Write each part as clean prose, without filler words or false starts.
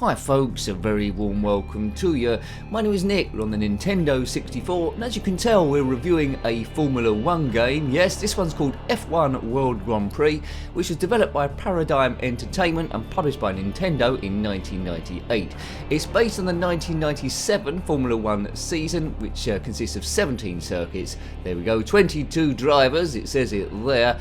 Hi folks, a very warm welcome to you. My name is Nick, we're on the Nintendo 64, and as you can tell we're reviewing a Formula 1 game. Yes, this one's called F1 World Grand Prix, which was developed by Paradigm Entertainment and published by Nintendo in 1998. It's based on the 1997 Formula 1 season, which consists of 17 circuits. There we go, 22 drivers, it says it there,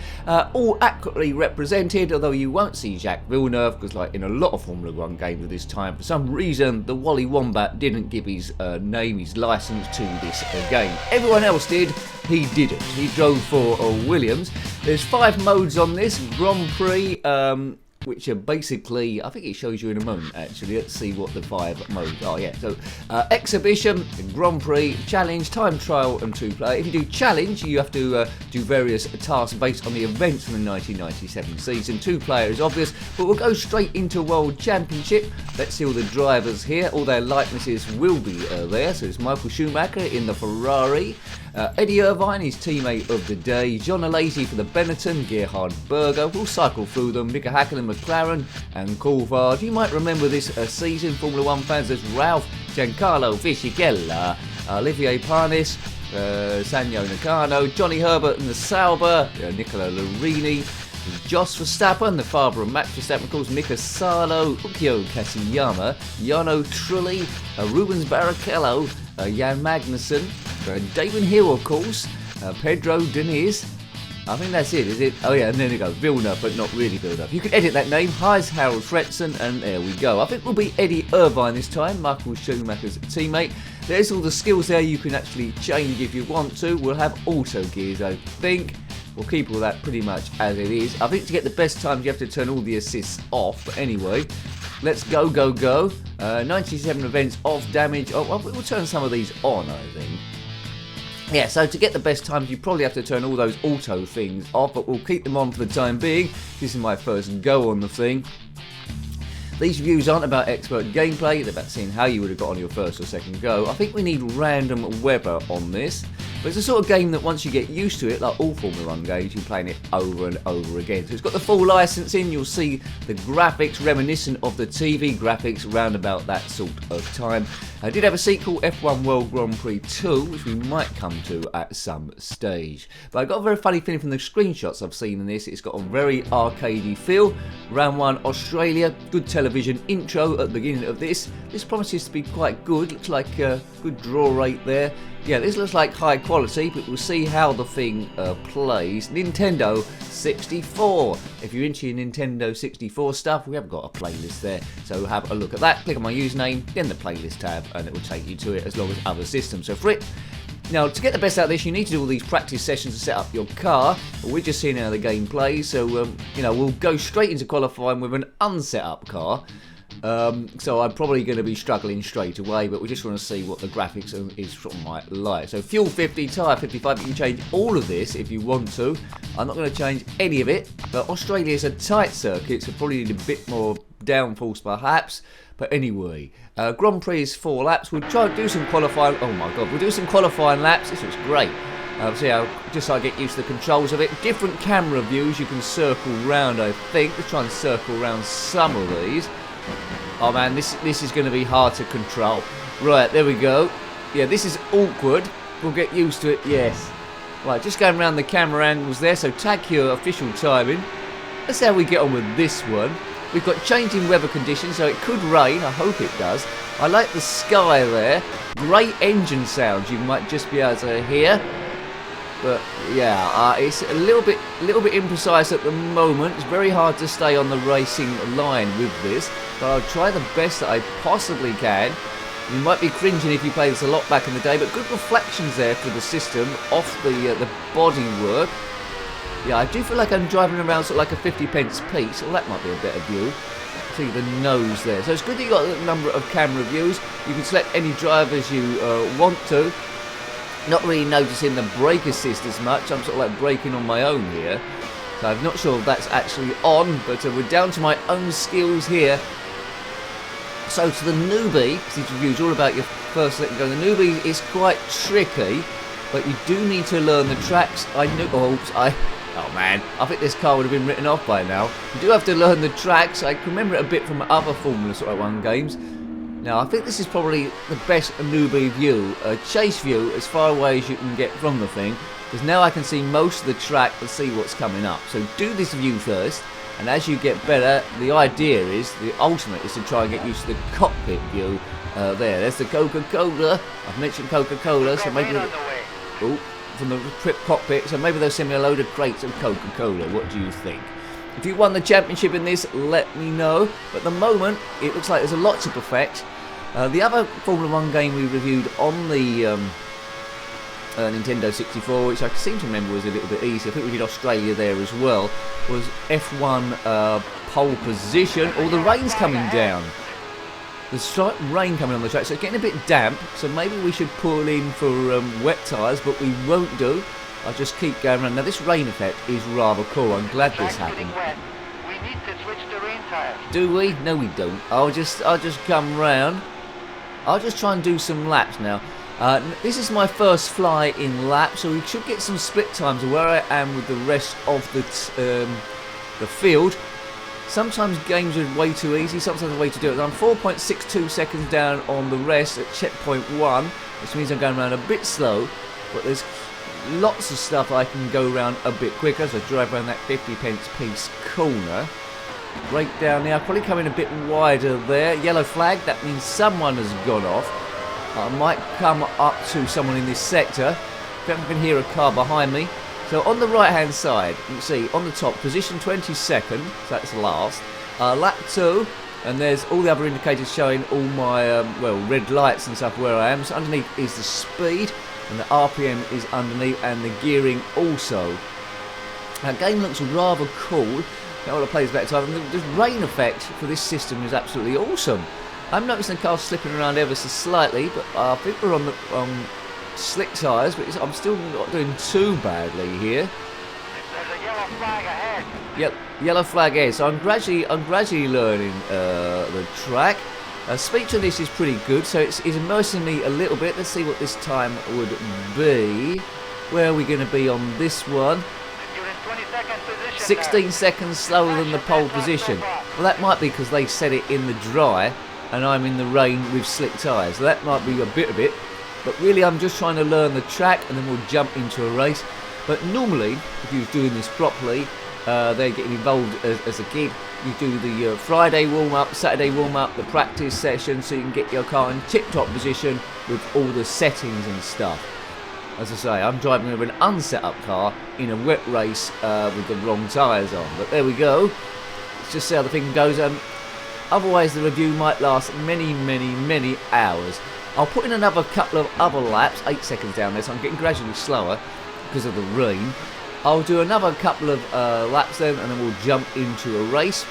all accurately represented, although you won't see Jacques Villeneuve, because like in a lot of Formula 1 games at this time, for some reason the Wally Wombat didn't give his name, his license to this game. Everyone else did, he didn't. He drove for Williams. There's 5 modes on this Grand Prix, which are basically, I think it shows you in a moment actually. Let's see what the 5 modes are. Yeah, so Exhibition, Grand Prix, Challenge, Time Trial and 2-player. If you do Challenge, you have to do various tasks based on the events from the 1997 season. 2-player is obvious, but we'll go straight into World Championship. Let's see all the drivers here. All their likenesses will be there. So it's Michael Schumacher in the Ferrari, Eddie Irvine, his teammate of the day, John Alesi for the Benetton, Gerhard Berger. We'll cycle through them. Mika Häkkinen, McLaren and Coulthard. You might remember this season, Formula 1 fans, as Ralph, Giancarlo Fisichella, Olivier Panis, Sanyo Nakano, Johnny Herbert and the Sauber, Nicola Larini, Jos Verstappen, the father of Max Verstappen, of course, Mika Salo, Ukyo Kasiyama, Jarno Trulli, Rubens Barrichello, Jan Magnussen, David Hill, of course, Pedro Diniz. I think that's it, is it? Oh yeah, and then it goes Villeneuve, but not really Villeneuve. You can edit that name, Heis Harold Fretson, and there we go. I think we'll be Eddie Irvine this time, Michael Schumacher's teammate. There's all the skills there you can actually change if you want to. We'll have auto gears, I think. We'll keep all that pretty much as it is. I think to get the best times you have to turn all the assists off, but anyway. Let's go, go, go. 97 events of damage. Oh, well, we'll turn some of these on, I think. Yeah, so to get the best times, you probably have to turn all those auto things off, but we'll keep them on for the time being. This is my first go on the thing. These reviews aren't about expert gameplay, they're about seeing how you would have got on your first or second go. I think we need random weather on this, but it's the sort of game that once you get used to it, like all Formula 1 games, you're playing it over and over again. So it's got the full licensing, you'll see the graphics reminiscent of the TV graphics around about that sort of time. I did have a sequel, F1 World Grand Prix 2, which we might come to at some stage. But I got a very funny feeling from the screenshots I've seen in this. It's got a very arcadey feel. Round 1 Australia, good television intro at the beginning of this. This promises to be quite good. Looks like a good draw rate there. Yeah, this looks like high quality, but we'll see how the thing plays. Nintendo 64. If you're into your Nintendo 64 stuff, we have got a playlist there. So have a look at that. Click on my username, then the playlist tab, and it will take you to it as long as other systems. So for it, now to get the best out of this, you need to do all these practice sessions to set up your car. We're just seeing how the game plays, so you know, we'll go straight into qualifying with an unset up car. So I'm probably going to be struggling straight away, but we just want to see what the graphics is from my life. So fuel 50, tyre 55, you can change all of this if you want to. I'm not going to change any of it, but Australia is a tight circuit, so probably need a bit more downforce perhaps. But anyway, Grand Prix is 4 laps. We'll try to do some qualifying. Oh my god, we'll do some qualifying laps. This looks great. See how, just so I get used to the controls of it. Different camera views you can circle round, I think. Let's try and circle around some of these. Oh man, this is going to be hard to control. Right, there we go. Yeah, this is awkward. We'll get used to it, yes. Right, just going around the camera angles there. So tag your official timing. Let's see how we get on with this one. We've got changing weather conditions, so it could rain. I hope it does. I like the sky there. Great engine sounds you might just be able to hear. But yeah, it's a little bit imprecise at the moment. It's very hard to stay on the racing line with this, but I'll try the best that I possibly can. You might be cringing if you played this a lot back in the day, but good reflections there for the system off the bodywork. Yeah, I do feel like I'm driving around sort of like a 50p piece. Well, that might be a better view. See the nose there. So it's good that you've got a number of camera views. You can select any drivers you want to. Not really noticing the brake assist as much. I'm sort of like braking on my own here. So I'm not sure if that's actually on, but we're down to my own skills here. So to the newbie, because this review is all about your first let go, the newbie is quite tricky, but you do need to learn the tracks. Oh man, I think this car would have been written off by now. You do have to learn the tracks. I can remember it a bit from other Formula sort of 1 games. Now, I think this is probably the best newbie view, a chase view as far away as you can get from the thing, because now I can see most of the track and see what's coming up. So do this view first, and as you get better, the idea is, the ultimate is to try and get used to the cockpit view. There's the Coca-Cola. I've mentioned Coca-Cola, so maybe... Oh, from the cockpit, so maybe they'll send me a load of crates of Coca-Cola. What do you think? If you won the championship in this, let me know. But at the moment, it looks like there's a lot to perfect. The other Formula 1 game we reviewed on the Nintendo 64, which I seem to remember was a little bit easier, I think we did Australia there as well, was F1 pole position. Oh, the rain's coming down. There's slight rain coming on the track, so it's getting a bit damp, so maybe we should pull in for wet tyres, but we won't do. I'll just keep going around. Now this rain effect is rather cool. I'm glad this happened. We need to switch to rain tyres. Do we? No, we don't. I'll just come round. I'll just try and do some laps now. This is my first fly in lap, so we should get some split times of where I am with the rest of the field. Sometimes games are way too easy, sometimes the way to do it. I'm 4.62 seconds down on the rest at checkpoint 1, which means I'm going around a bit slow, but there's lots of stuff I can go around a bit quicker, so I drive around that 50p piece corner. Break down now, probably coming a bit wider there. Yellow flag, that means someone has gone off. I might come up to someone in this sector. I think I can hear a car behind me. So on the right hand side, you can see on the top, position 22nd, so that's last. Lap 2, and there's all the other indicators showing all my, well, red lights and stuff where I am. So underneath is the speed, and the RPM is underneath, and the gearing also. Now, game looks rather cool. I want to play this back time. The rain effect for this system is absolutely awesome. I'm noticing the car slipping around ever so slightly, but I think we're on the slick tyres, but I'm still not doing too badly here. There's a yellow flag ahead. Yep, yellow flag ahead. So I'm gradually learning the track. Speed to this is pretty good, so it's immersing me a little bit. Let's see what this time would be. Where are we going to be on this one? You're in 22nd position 16 now. seconds slower than the pole position. Well, that might be because they set it in the dry and I'm in the rain with slick tyres. So that might be a bit of it. But really, I'm just trying to learn the track and then we'll jump into a race. But normally, if you was doing this properly, they're getting involved as a kid. You do the Friday warm-up, Saturday warm-up, the practice session, so you can get your car in tip-top position with all the settings and stuff. As I say, I'm driving with an unset-up car in a wet race with the wrong tyres on. But there we go. Let's just see how the thing goes. Otherwise, the review might last many hours. I'll put in another couple of other laps, 8 seconds down there, so I'm getting gradually slower because of the rain. I'll do another couple of laps then, and then we'll jump into a race.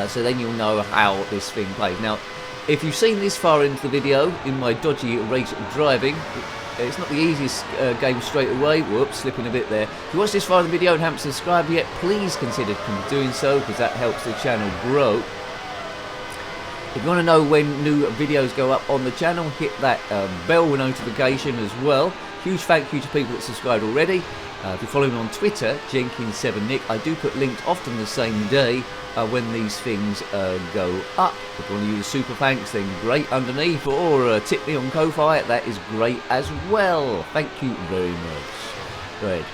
So then you'll know how this thing plays. Now, if you've seen this far into the video, in my dodgy race driving, it's not the easiest game straight away. Whoops, slipping a bit there. If you watch this far in the video and haven't subscribed yet, please consider doing so, because that helps the channel grow. If you want to know when new videos go up on the channel, hit that bell notification as well. Huge thank you to people that subscribed already. If you follow me on Twitter, Jenkins7Nick, I do put links often the same day when these things go up. If you want to use a super thanks, then great underneath, or tip me on Ko-Fi, that is great as well. Thank you very much. Right,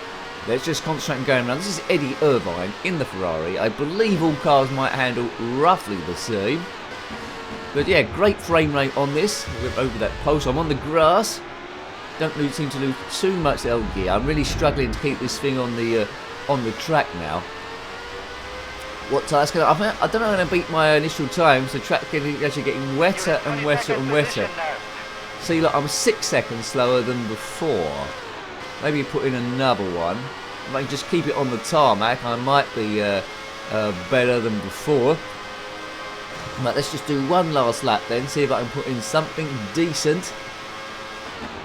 let's just concentrate on going around. This is Eddie Irvine in the Ferrari. I believe all cars might handle roughly the same. But yeah, great frame rate on this. Over that post, I'm on the grass. Don't seem to lose too much gear. I'm really struggling to keep this thing on the track now. What tyres can I don't know if I'm going to beat my initial times. The track is actually getting wetter and wetter and wetter. See, look, I'm 6 seconds slower than before. Maybe put in another one. If I can just keep it on the tarmac, I might be better than before. But let's just do one last lap then, see if I can put in something decent.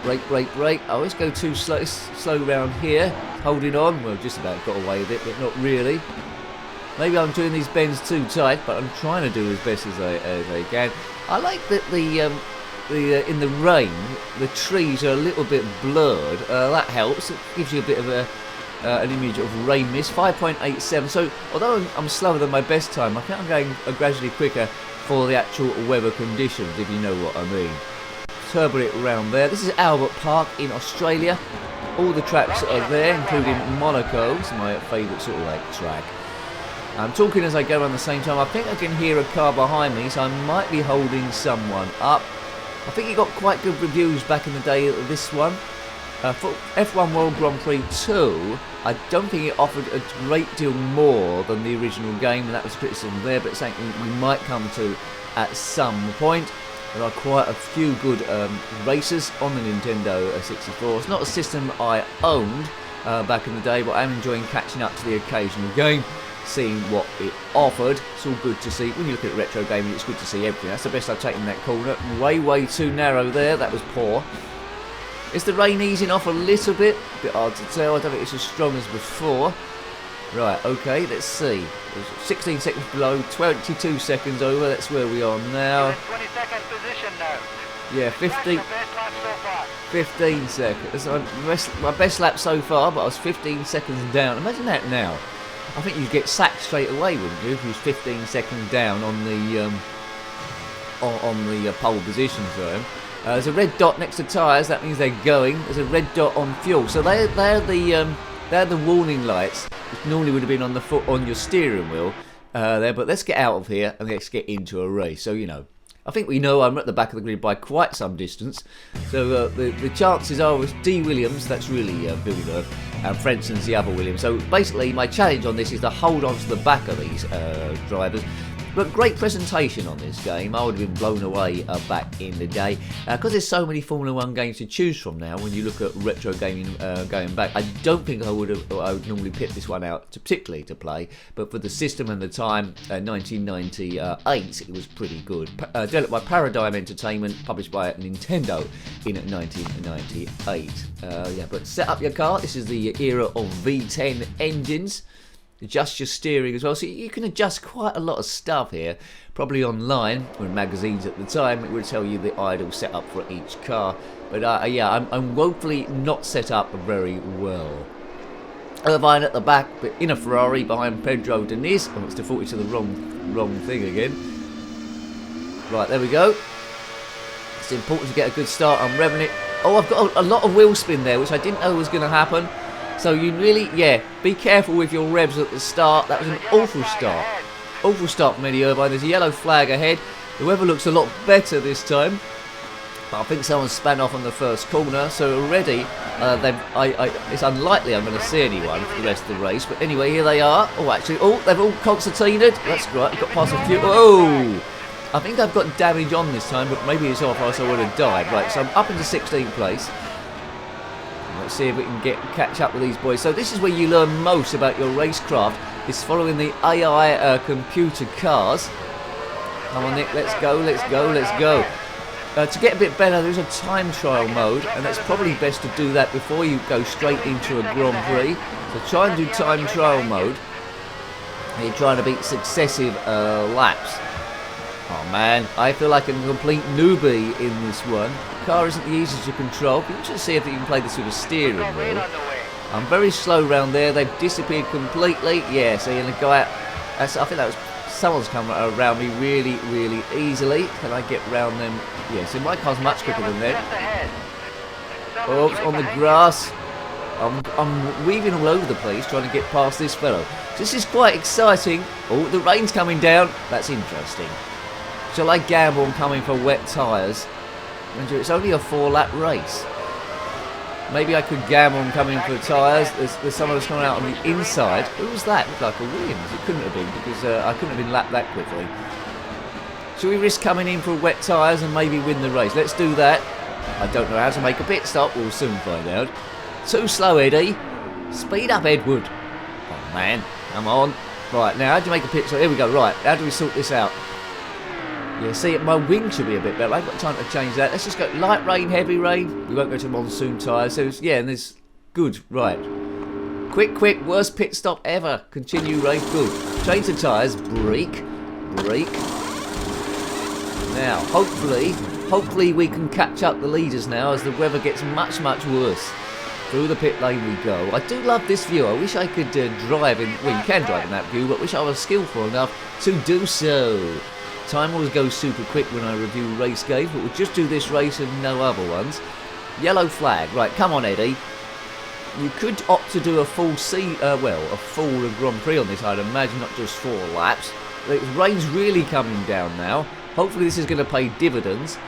Brake, brake, brake. I always go too slow round here. Holding on. Well, just about got away with it, but not really. Maybe I'm doing these bends too tight, but I'm trying to do as best as I can. I like that in the rain, the trees are a little bit blurred. That helps. It gives you a bit of a an image of rain mist, 5.87. So although I'm slower than my best time, I think I'm going gradually quicker for the actual weather conditions, if you know what I mean. Turbo it around there. This is Albert Park in Australia. All the tracks are there, including Monaco. It's my favourite sort of like track. I'm talking as I go around the same time. I think I can hear a car behind me, so I might be holding someone up. I think he got quite good reviews back in the day of this one. For F1 World Grand Prix 2, I don't think it offered a great deal more than the original game, and that was criticism there, but it's something we might come to at some point. There are quite a few good races on the Nintendo 64. It's not a system I owned back in the day, but I'm enjoying catching up to the occasional game, seeing what it offered. It's all good to see. When you look at retro gaming, it's good to see everything. That's the best I've taken that corner. Way too narrow there. That was poor. Is the rain easing off a little bit? A bit hard to tell. I don't think it's as strong as before. Right, okay, let's see. 16 seconds below, 22 seconds over. That's where we are now. You're in 22nd position now. Yeah, That's 15, your best lap so far. 15 seconds. That's my best lap so far, but I was 15 seconds down. Imagine that now. I think you'd get sacked straight away, wouldn't you, if you was 15 seconds down on the pole position zone. There's a red dot next to tyres. That means they're going. There's a red dot on fuel. So they're the warning lights, which normally would have been on the foot on your steering wheel there. But let's get out of here and let's get into a race. So you know, I think we know I'm at the back of the grid by quite some distance. So the chances are with D. Williams, that's really Villeneuve, and Frenson's the other Williams. So basically, my challenge on this is to hold on to the back of these drivers. But great presentation on this game. I would have been blown away back in the day. Because there's so many Formula 1 games to choose from now, when you look at retro gaming going back, I don't think I would normally pick this one out particularly to play. But for the system and the time, 1998, it was pretty good. Developed by Paradigm Entertainment, published by Nintendo in 1998. Yeah, but set up your car. This is the era of V10 engines. Adjust your steering as well, so you can adjust quite a lot of stuff here. Probably online, or in magazines at the time, it would tell you the idle setup for each car. But yeah, I'm woefully not set up very well. Irvine at the back, but in a Ferrari behind Pedro Diniz. Oh, it's defaulted to the wrong thing again. Right, there we go. It's important to get a good start. I'm revving it. Oh, I've got a lot of wheel spin there, which I didn't know was going to happen. So you really, yeah, be careful with your revs at the start. That was an awful start. Awful start from Eddie Irvine. There's a yellow flag ahead. The weather looks a lot better this time. But I think someone span off on the first corner. So already, it's unlikely I'm going to see anyone for the rest of the race. But anyway, here they are. Oh, actually, they've all concertinaed. That's right, I've got past a few. Oh! I think I've got damage on this time, but maybe it's off, or else I would have died. Right, so I'm up into 16th place. Let's see if we can catch up with these boys. So this is where you learn most about your racecraft. It's following the AI computer cars. Come on, Nick, let's go. To get a bit better, there's a time trial mode, and it's probably best to do that before you go straight into a Grand Prix. So try and do time trial mode. And you're trying to beat successive laps. Oh man, I feel like a complete newbie in this one. The car isn't the easiest to control. But you should see if you can play this with a steering wheel. I'm very slow round there. They've disappeared completely. Yeah, see, and the guy, I think that was someone's come around me really easily. Can I get round them? Yeah, so my car's much quicker than that. Oh, it's on the grass. I'm weaving all over the place trying to get past this fellow. This is quite exciting. Oh, the rain's coming down. That's interesting. Shall I gamble on coming for wet tyres? It's only a 4-lap race. Maybe I could gamble on coming for tyres. There's someone that's coming out on the inside. Who was that? It looked like a Williams. It couldn't have been, because I couldn't have been lapped that quickly. Shall we risk coming in for wet tyres and maybe win the race? Let's do that. I don't know how to make a pit stop. We'll soon find out. Too slow, Eddie. Speed up, Edward. Oh, man. Come on. Right, now, how do you make a pit stop? Here we go. Right, how do we sort this out? Yeah, see, my wing should be a bit better. I haven't got time to change that. Let's just go light rain, heavy rain. We won't go to monsoon tyres. So, yeah, and there's good. Right. Quick, worst pit stop ever. Continue race. Good. Change the tyres. Brake. Now, hopefully we can catch up the leaders now as the weather gets much worse. Through the pit lane we go. I do love this view. I wish I could drive in, well, you can drive in that view, but wish I was skillful enough to do so. Time always goes super quick when I review race games, but we'll just do this race and no other ones. Yellow flag. Right, come on, Eddie. You could opt to do a full a full Grand Prix on this, I'd imagine, not just 4 laps. The rain's really coming down now. Hopefully this is going to pay dividends.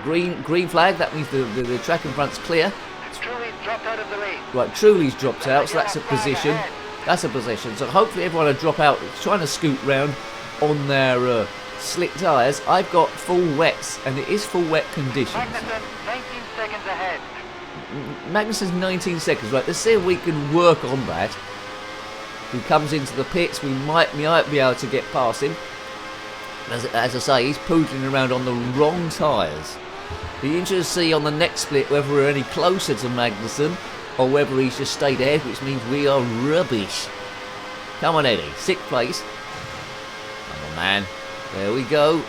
Green flag, that means the track in front's clear. Truly's dropped out of the race. Right, Truly's dropped out, so that's a position. That's a position. So hopefully everyone will drop out, trying to scoot round on their slick tyres. I've got full wets, and it is full wet conditions. Magnussen, 19 seconds ahead. Magnussen's 19 seconds, right? Let's see if we can work on that. He comes into the pits, we might be able to get past him. As I say, he's pootling around on the wrong tyres. Be interested to see on the next split whether we're any closer to Magnussen or whether he's just stayed ahead, which means we are rubbish. Come on, Eddie, 6th place. Come on, man. There we go.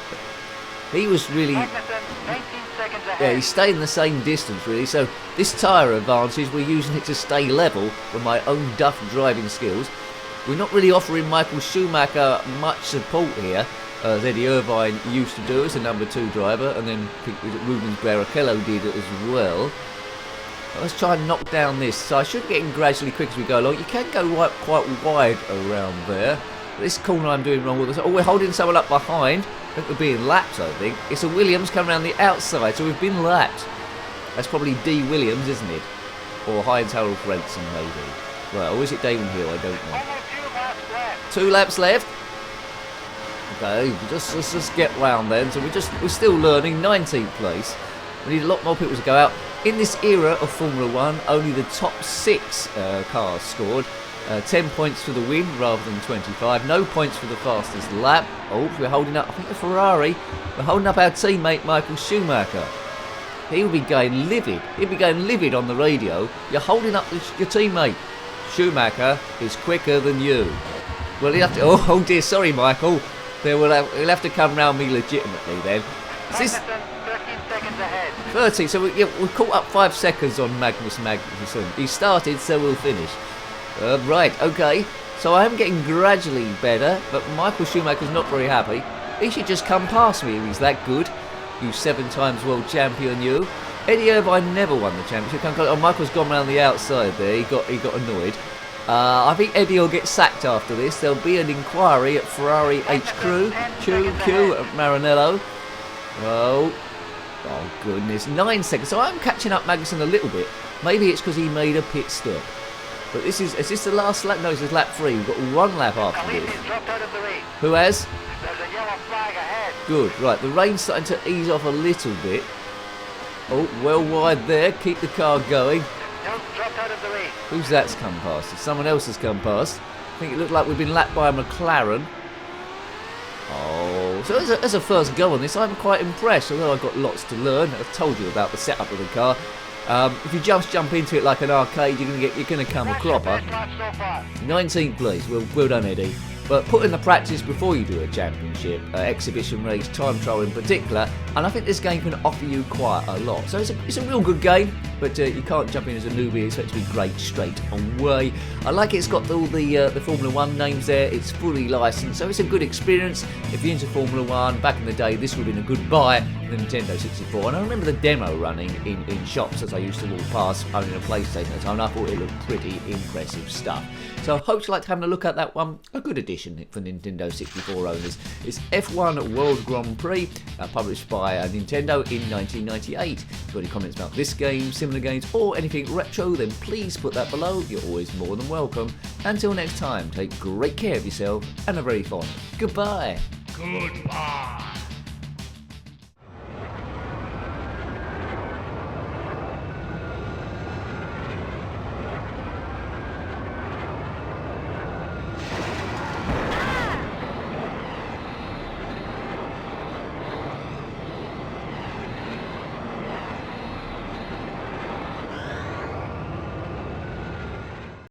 He was really... Magnussen, 19 seconds ahead. Yeah, he's staying the same distance, really. So this tyre advantage, we're using it to stay level with my own duff driving skills. We're not really offering Michael Schumacher much support here, as Eddie Irvine used to do as a number 2 driver, and then Rubens Barrichello did it as well. Let's try and knock down this. So I should get in gradually quick as we go along. You can go quite wide around there. This corner I'm doing wrong with. Oh, we're holding someone up behind. I think we're being lapped, I think. It's a Williams coming around the outside, so we've been lapped. That's probably D. Williams, isn't it? Or Heinz Harald Frentzen, maybe. Well, or is it Damon Hill? I don't know. Almost 2 laps left. 2 laps left. Okay, let's just get round then. So we're still learning. 19th place. We need a lot more people to go out. In this era of Formula 1, only the top 6 cars scored. 10 points for the win rather than 25. No points for the fastest lap. Oh, we're holding up, I think, the Ferrari. We're holding up our teammate Michael Schumacher. He'll be going livid. He'll be going livid on the radio. You're holding up your teammate. Schumacher is quicker than you. Well, he'll have to... Oh dear, sorry, Michael. He'll have to come round me legitimately then. Magnussen, 13 seconds ahead. 30, so we caught up 5 seconds on Magnussen. He started, so we'll finish. Right, okay. So I am getting gradually better, but Michael Schumacher's not very happy. He should just come past me if he's that good. You 7 times world champion, you. Eddie Irvine never won the championship. Oh, Michael's gone round the outside there. He got annoyed. I think Eddie will get sacked after this. There'll be an inquiry at Ferrari HQ at Maranello. Oh goodness, 9 seconds. So I'm catching up Magnussen a little bit. Maybe it's because he made a pit stop. But is this the last lap? No, this is lap 3. We've got 1 lap after this. He's dropped out of the race. Who has? There's a yellow flag ahead. Good, right, the rain's starting to ease off a little bit. Oh, well wide there, keep the car going. No, dropped out of the race. Who's that's come past? Someone else has come past. I think it looked like we've been lapped by a McLaren. Oh, so as a first go on this, I'm quite impressed, although I've got lots to learn. I've told you about the setup of the car. If you just jump into it like an arcade, you're gonna come a cropper. 19th place, well done, Eddie. But put in the practice before you do a championship, exhibition race, time trial in particular, and I think this game can offer you quite a lot. So it's a real good game, but you can't jump in as a newbie, expect to be great straight away. I like it's got all the Formula 1 names there, it's fully licensed, so it's a good experience. If you're into Formula 1, back in the day, this would have been a good buy, the Nintendo 64. And I remember the demo running in shops as I used to walk past owning a PlayStation at the time, and I thought it looked pretty impressive stuff. So I hope you liked having a look at that one. A good addition for Nintendo 64 owners. It's F1 World Grand Prix, published by Nintendo in 1998. If you've got any comments about this game, similar games, or anything retro, then please put that below. You're always more than welcome. Until next time, take great care of yourself and a very fond goodbye. Goodbye.